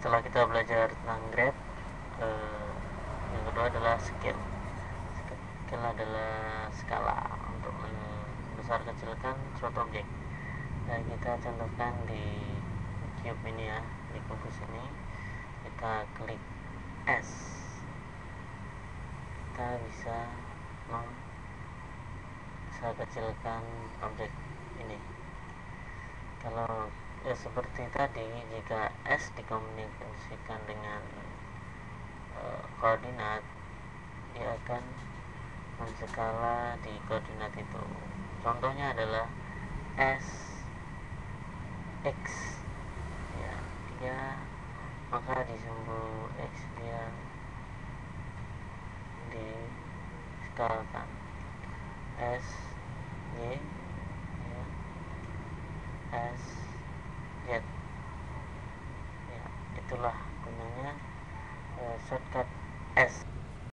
setelah kita belajar tentang graph, yang kedua adalah scale. Scale adalah skala untuk membesar kecilkan suatu objek. Dan kita contohkan di cube ini ya, di kubus ini kita klik S, kita bisa membesar kecilkan objek ini. Kalau seperti tadi, jika S dikomunikasikan dengan koordinat, dia akan menskala di koordinat itu. Contohnya adalah S X ya, dia maka di sumbu X dia diskalakan S Y ya, S Z ya, itulah gunanya shortcut S